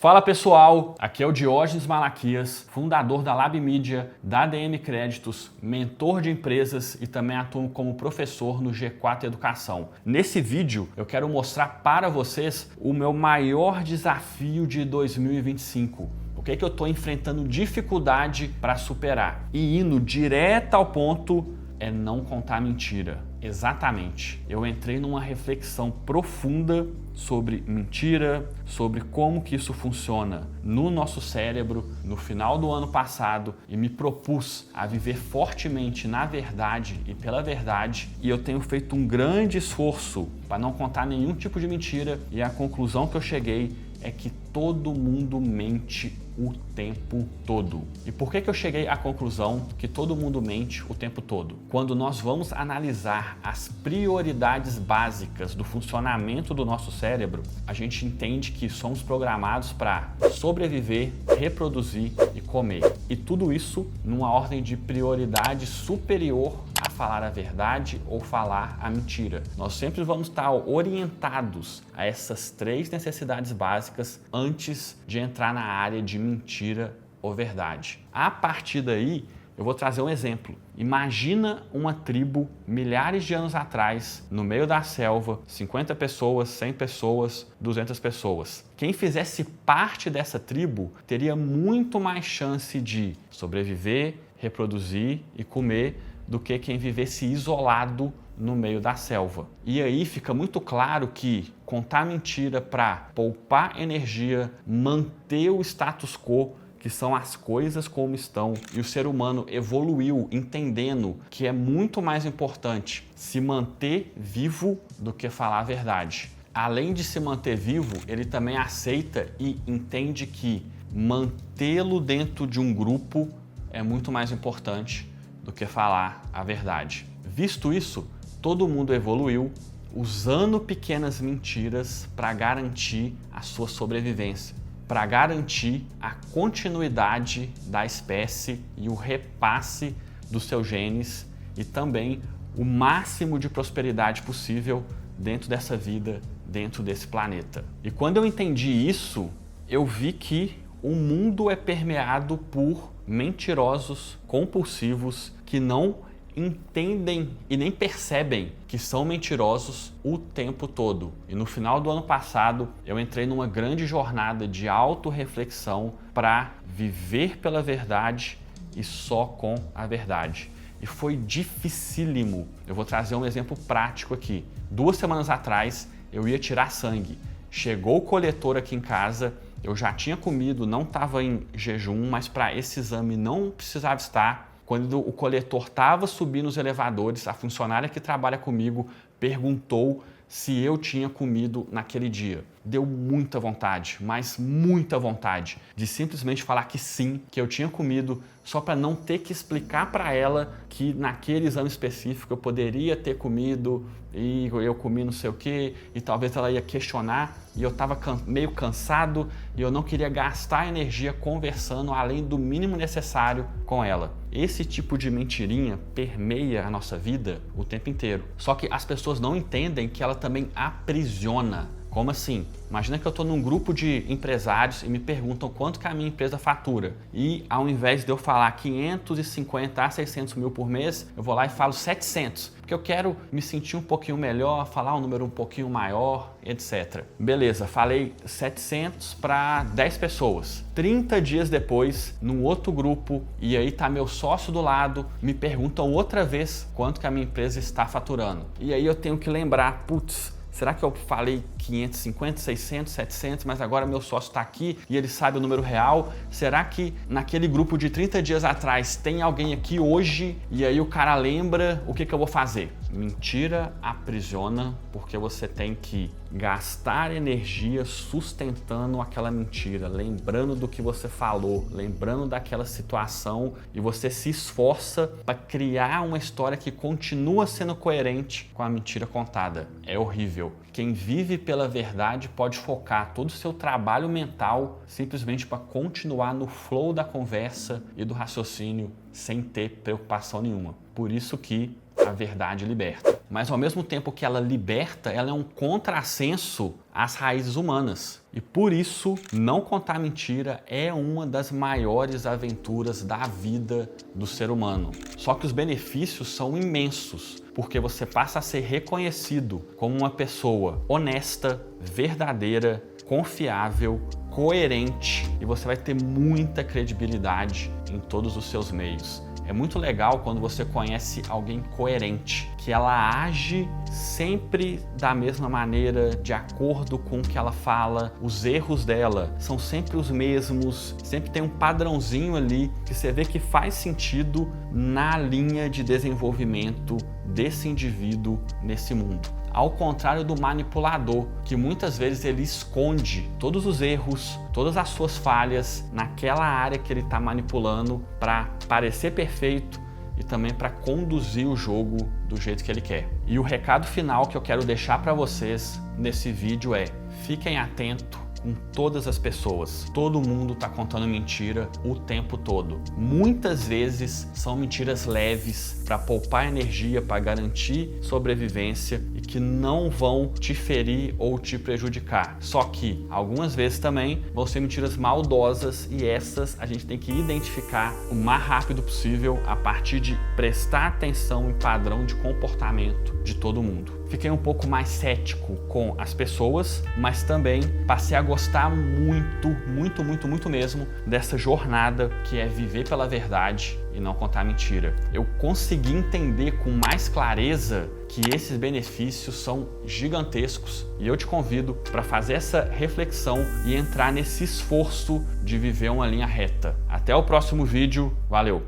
Fala pessoal, aqui é o Diógenes Malaquias, fundador da Lab Media, da ADM Créditos, mentor de empresas e também atuo como professor no G4 Educação. Nesse vídeo eu quero mostrar para vocês o meu maior desafio de 2025. O que eu estou enfrentando dificuldade para superar. E indo direto ao ponto é não contar mentira. Exatamente. Eu entrei numa reflexão profunda sobre mentira, sobre como que isso funciona no nosso cérebro no final do ano passado e me propus a viver fortemente na verdade e pela verdade, e eu tenho feito um grande esforço para não contar nenhum tipo de mentira, e a conclusão que eu cheguei é que todo mundo mente o tempo todo. E por que eu cheguei à conclusão que todo mundo mente o tempo todo? Quando nós vamos analisar as prioridades básicas do funcionamento do nosso cérebro, a gente entende que somos programados para sobreviver, reproduzir e comer. E tudo isso numa ordem de prioridade superior a falar a verdade ou falar a mentira. Nós sempre vamos estar orientados a essas três necessidades básicas antes de entrar na área de mentira ou verdade. A partir daí, eu vou trazer um exemplo. Imagina uma tribo milhares de anos atrás, no meio da selva, 50 pessoas, 100 pessoas, 200 pessoas. Quem fizesse parte dessa tribo teria muito mais chance de sobreviver, reproduzir e comer do que quem vivesse isolado no meio da selva. E aí fica muito claro que contar mentira para poupar energia, manter o status quo, que são as coisas como estão, e o ser humano evoluiu entendendo que é muito mais importante se manter vivo do que falar a verdade. Além de se manter vivo, ele também aceita e entende que mantê-lo dentro de um grupo é muito mais importante do que falar a verdade. Visto isso, todo mundo evoluiu usando pequenas mentiras para garantir a sua sobrevivência, para garantir a continuidade da espécie e o repasse dos seus genes e também o máximo de prosperidade possível dentro dessa vida, dentro desse planeta. E quando eu entendi isso, eu vi que o mundo é permeado por mentirosos, compulsivos, que não entendem e nem percebem que são mentirosos o tempo todo. E no final do ano passado, eu entrei numa grande jornada de autorreflexão para viver pela verdade e só com a verdade. E foi dificílimo. Eu vou trazer um exemplo prático aqui. 2 semanas atrás, eu ia tirar sangue. Chegou o coletor aqui em casa, eu já tinha comido, não estava em jejum, mas para esse exame não precisava estar. Quando o coletor estava subindo os elevadores, a funcionária que trabalha comigo perguntou se eu tinha comido naquele dia. Deu muita vontade, mas muita vontade, de simplesmente falar que sim, que eu tinha comido, só para não ter que explicar para ela que naquele exame específico eu poderia ter comido e eu comi não sei o que, e talvez ela ia questionar, e eu estava meio cansado e eu não queria gastar energia conversando além do mínimo necessário com ela. Esse tipo de mentirinha permeia a nossa vida o tempo inteiro. Só que as pessoas não entendem que ela também aprisiona. Como assim? Imagina que eu estou num grupo de empresários e me perguntam quanto que a minha empresa fatura. E ao invés de eu falar 550 a 600 mil por mês, eu vou lá e falo 700. Porque eu quero me sentir um pouquinho melhor, falar um número um pouquinho maior, etc. Beleza, falei 700 para 10 pessoas. 30 dias depois, num outro grupo, e aí tá meu sócio do lado, me perguntam outra vez quanto que a minha empresa está faturando. E aí eu tenho que lembrar, putz, será que eu falei 550, 600, 700, mas agora meu sócio está aqui e ele sabe o número real? Será que naquele grupo de 30 dias atrás tem alguém aqui hoje e aí o cara lembra o que eu vou fazer? Mentira aprisiona, porque você tem que gastar energia sustentando aquela mentira, lembrando do que você falou, lembrando daquela situação, e você se esforça para criar uma história que continua sendo coerente com a mentira contada. É horrível. Quem vive pela verdade pode focar todo o seu trabalho mental simplesmente para continuar no flow da conversa e do raciocínio sem ter preocupação nenhuma. Por isso que a verdade liberta. Mas ao mesmo tempo que ela liberta, ela é um contrassenso às raízes humanas. E por isso, não contar mentira é uma das maiores aventuras da vida do ser humano. Só que os benefícios são imensos, porque você passa a ser reconhecido como uma pessoa honesta, verdadeira, confiável, coerente, e você vai ter muita credibilidade em todos os seus meios. É muito legal quando você conhece alguém coerente, que ela age sempre da mesma maneira, de acordo com o que ela fala. Os erros dela são sempre os mesmos, sempre tem um padrãozinho ali que você vê que faz sentido na linha de desenvolvimento desse indivíduo nesse mundo. Ao contrário do manipulador, que muitas vezes ele esconde todos os erros, todas as suas falhas naquela área que ele está manipulando para parecer perfeito e também para conduzir o jogo do jeito que ele quer. E o recado final que eu quero deixar para vocês nesse vídeo é: fiquem atentos com todas as pessoas. Todo mundo está contando mentira o tempo todo. Muitas vezes são mentiras leves para poupar energia, para garantir sobrevivência e que não vão te ferir ou te prejudicar. Só que algumas vezes também vão ser mentiras maldosas, e essas a gente tem que identificar o mais rápido possível a partir de prestar atenção em padrão de comportamento de todo mundo. Fiquei um pouco mais cético com as pessoas, mas também passei a gostar muito mesmo dessa jornada que é viver pela verdade e não contar mentira. Eu consegui entender com mais clareza que esses benefícios são gigantescos, e eu te convido para fazer essa reflexão e entrar nesse esforço de viver uma linha reta. Até o próximo vídeo, valeu!